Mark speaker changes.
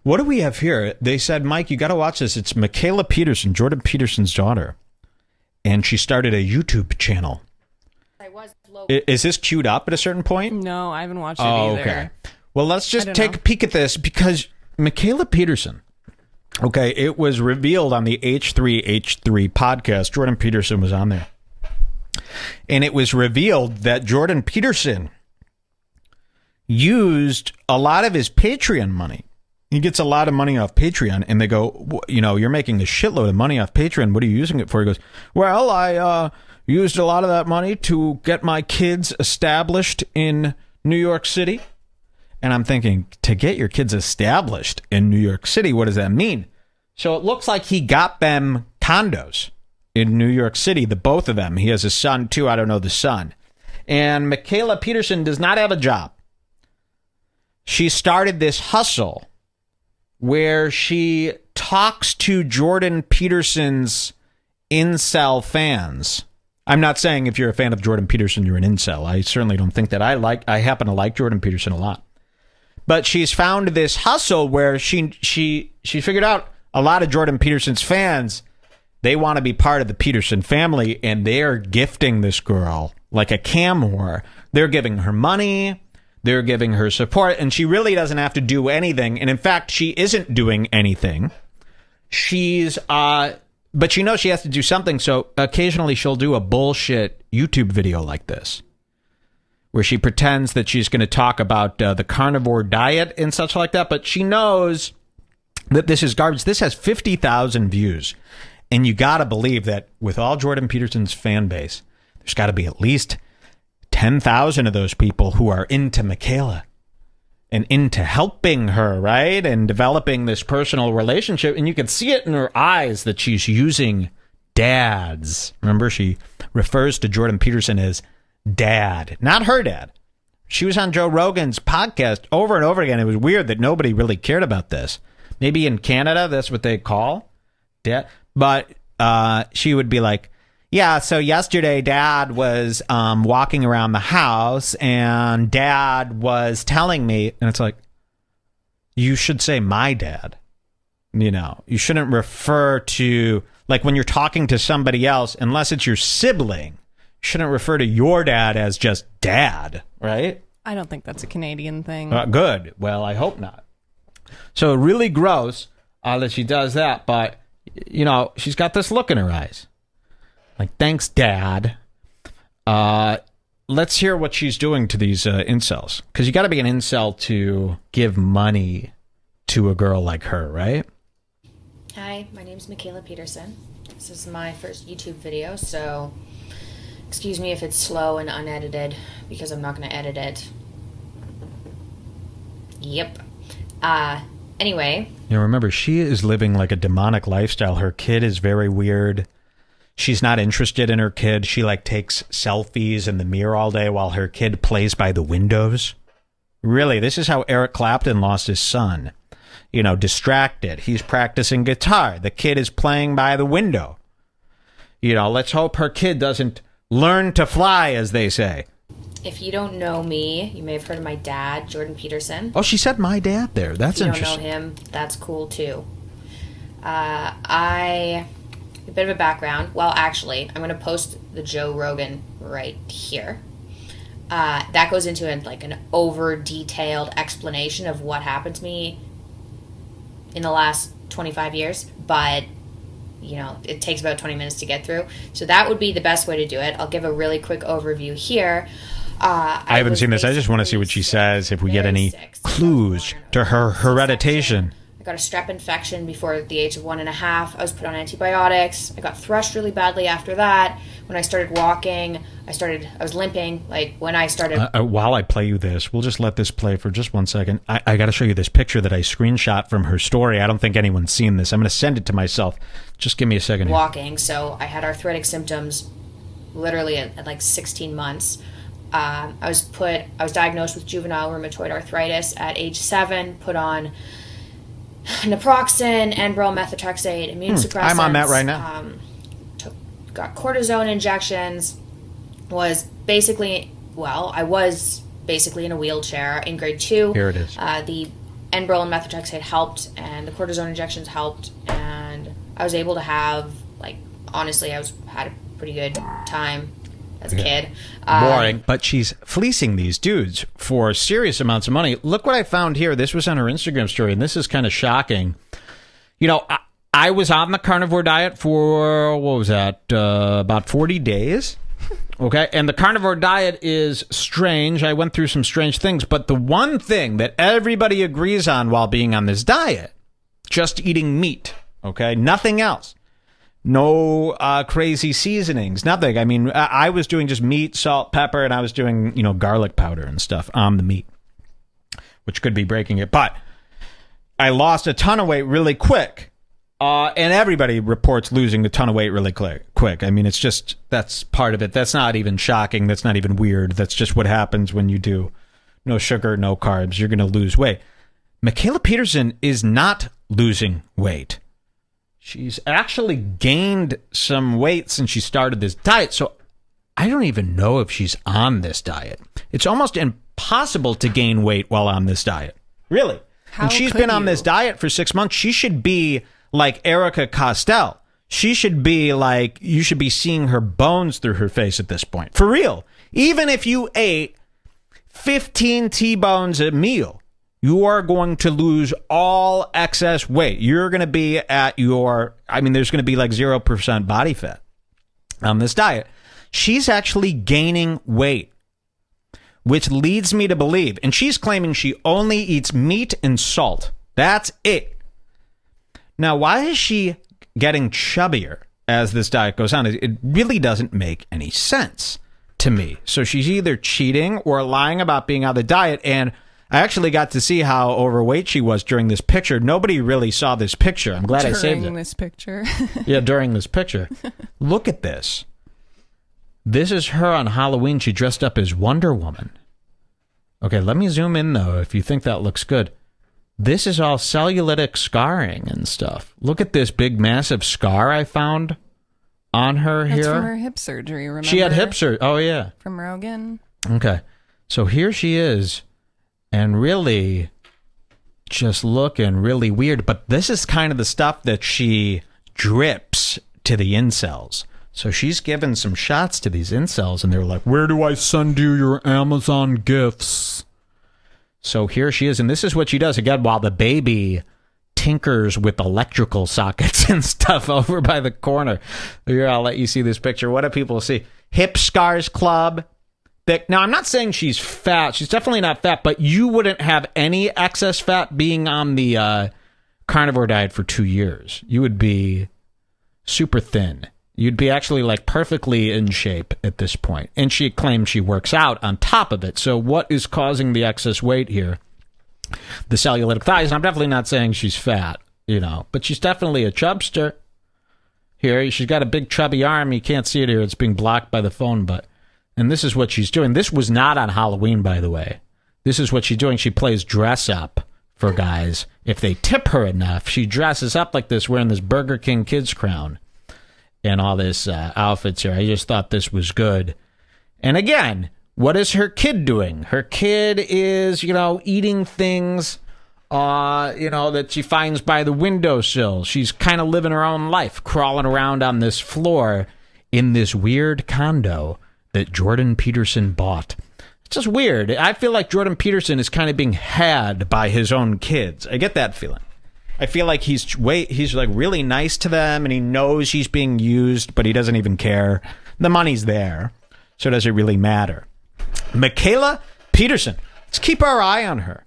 Speaker 1: What do we have here? They said, Mike, you got to watch this. It's Mikhaila Peterson, Jordan Peterson's daughter. And she started a YouTube channel. Is this queued up at a certain point?
Speaker 2: No, I haven't watched it either. Okay.
Speaker 1: Well, let's just take a peek at this because Mikhaila Peterson, okay, it was revealed on the H3H3 podcast. Jordan Peterson was on there. And it was revealed that Jordan Peterson used a lot of his Patreon money. He gets a lot of money off Patreon, and they go, you know, you're making a shitload of money off Patreon. What are you using it for? He goes, well, I used a lot of that money to get my kids established in New York City. And I'm thinking, to get your kids established in New York City, what does that mean? So it looks like he got them condos in New York City, the both of them. He has a son, too. I don't know the son. And Mikhaila Peterson does not have a job. She started this hustle where she talks to Jordan Peterson's incel fans. I'm not saying if you're a fan of Jordan Peterson, you're an incel. I certainly don't think that. I happen to like Jordan Peterson a lot. But she's found this hustle where she figured out a lot of Jordan Peterson's fans, they want to be part of the Peterson family, and they're gifting this girl like a cam whore. They're giving her money. They're giving her support, and she really doesn't have to do anything. And in fact, she isn't doing anything. But she knows she has to do something, so occasionally she'll do a bullshit YouTube video like this, where she pretends that she's going to talk about the carnivore diet and such like that, but she knows that this is garbage. This has 50,000 views, and you got to believe that with all Jordan Peterson's fan base, there's got to be at least 10,000 of those people who are into Mikhaila and into helping her, right? And developing this personal relationship. And you can see it in her eyes that she's using dads. Remember, she refers to Jordan Peterson as dad, not her dad. She was on Joe Rogan's podcast over and over again. It was weird that nobody really cared about this. Maybe in Canada, that's what they call dad. But she would be like, yeah, so yesterday Dad was walking around the house and Dad was telling me, and it's like, you should say my dad. You know, you shouldn't refer to, like when you're talking to somebody else, unless it's your sibling, you shouldn't refer to your dad as just dad, right?
Speaker 2: I don't think that's a Canadian thing.
Speaker 1: Good. Well, I hope not. So really gross that she does that, but, you know, she's got this look in her eyes. Like, thanks, Dad. Let's hear what she's doing to these incels. Because you got to be an incel to give money to a girl like her, right?
Speaker 3: Hi, my name's Mikhaila Peterson. This is my first YouTube video, so excuse me if it's slow and unedited, because I'm not going to edit it. Yep. Anyway.
Speaker 1: You remember, she is living like a demonic lifestyle. Her kid is very weird. She's not interested in her kid. She like takes selfies in the mirror all day while her kid plays by the windows. Really, this is how Eric Clapton lost his son. You know, distracted. He's practicing guitar. The kid is playing by the window. You know, let's hope her kid doesn't learn to fly, as they say.
Speaker 3: If you don't know me, you may have heard of my dad, Jordan Peterson.
Speaker 1: Oh, she said my dad there. That's interesting.
Speaker 3: If you don't know him, that's cool too. A bit of a background. Well, actually, I'm going to post the Joe Rogan right here. That goes into an over-detailed explanation of what happened to me in the last 25 years. But, you know, it takes about 20 minutes to get through. So that would be the best way to do it. I'll give a really quick overview here.
Speaker 1: I haven't seen this. I just want to see what she says, if we get any clues to her hereditation.
Speaker 3: Got a strep infection before the age of 1.5. I was put on antibiotics. I got thrush really badly after that. When I started walking, I was limping. Like when I started.
Speaker 1: While I play you this, we'll just let this play for just 1 second. I got to show you this picture that I screenshot from her story. I don't think anyone's seen this. I'm going to send it to myself. Just give me a second.
Speaker 3: Walking. So I had arthritic symptoms literally at like 16 months. I was diagnosed with juvenile rheumatoid arthritis at age 7, put on naproxen, Enbrel, methotrexate, immune suppressants.
Speaker 1: I'm on that right now.
Speaker 3: Got cortisone injections. I was basically in a wheelchair in grade 2.
Speaker 1: Here it is.
Speaker 3: The Enbrel and methotrexate helped, and the cortisone injections helped, and I was able to have, like, honestly, had a pretty good time as a kid.
Speaker 1: Boring, but she's fleecing these dudes for serious amounts of money. Look what I found here. This was on her Instagram story, and this is kind of shocking. You know, I was on the carnivore diet for, what was that, about 40 days? Okay, and the carnivore diet is strange. I went through some strange things, but the one thing that everybody agrees on while being on this diet, just eating meat, okay, nothing else. No crazy seasonings, nothing. I mean, I was doing just meat, salt, pepper, and I was doing, garlic powder and stuff on the meat, which could be breaking it. But I lost a ton of weight really quick. And everybody reports losing a ton of weight really quick. I mean, that's part of it. That's not even shocking. That's not even weird. That's just what happens when you do no sugar, no carbs. You're going to lose weight. Mikhaila Peterson is not losing weight. She's actually gained some weight since she started this diet. So I don't even know if she's on this diet. It's almost impossible to gain weight while on this diet. Really. And she's been on this diet for 6 months. She should be like Erica Costell. She should be like, you should be seeing her bones through her face at this point. For real. Even if you ate 15 T-bones a meal, you are going to lose all excess weight. You're going to be at there's going to be like 0% body fat on this diet. She's actually gaining weight, which leads me to believe, and she's claiming she only eats meat and salt. That's it. Now, why is she getting chubbier as this diet goes on? It really doesn't make any sense to me. So she's either cheating or lying about being on the diet. And I actually got to see how overweight she was during this picture. Nobody really saw this picture. I'm glad I saved it.
Speaker 2: During this picture.
Speaker 1: Yeah, during this picture. Look at this. This is her on Halloween. She dressed up as Wonder Woman. Okay, let me zoom in, though, if you think that looks good. This is all cellulitic scarring and stuff. Look at this big, massive scar I found on her here.
Speaker 2: That's from her hip surgery, remember?
Speaker 1: She had hip surgery. Oh, yeah.
Speaker 2: From Rogan.
Speaker 1: Okay. So here she is, and really just looking really weird. But this is kind of the stuff that she drips to the incels. So she's given some shots to these incels, and they're like, where do I send you your Amazon gifts? So here she is, and this is what she does, again, while the baby tinkers with electrical sockets and stuff over by the corner. Here, I'll let you see this picture. What do people see? Hip Scars Club. Now, I'm not saying she's fat. She's definitely not fat, but you wouldn't have any excess fat being on the carnivore diet for 2 years. You would be super thin. You'd be actually like perfectly in shape at this point. And she claims she works out on top of it. So what is causing the excess weight here? The cellulitic thighs. And I'm definitely not saying she's fat, but she's definitely a chubster. Here, she's got a big chubby arm. You can't see it here. It's being blocked by the phone, and this is what she's doing. This was not on Halloween, by the way. This is what she's doing. She plays dress up for guys. If they tip her enough, she dresses up like this, wearing this Burger King kids crown and all this outfits here. I just thought this was good. And again, what is her kid doing? Her kid is, eating things, that she finds by the windowsill. She's kind of living her own life, crawling around on this floor in this weird condo that Jordan Peterson bought. It's just weird. I feel like Jordan Peterson is kind of being had by his own kids. I get that feeling. I feel like he's like really nice to them, and he knows he's being used, but he doesn't even care. The money's there, so does it really matter? Mikhaila Peterson. Let's keep our eye on her.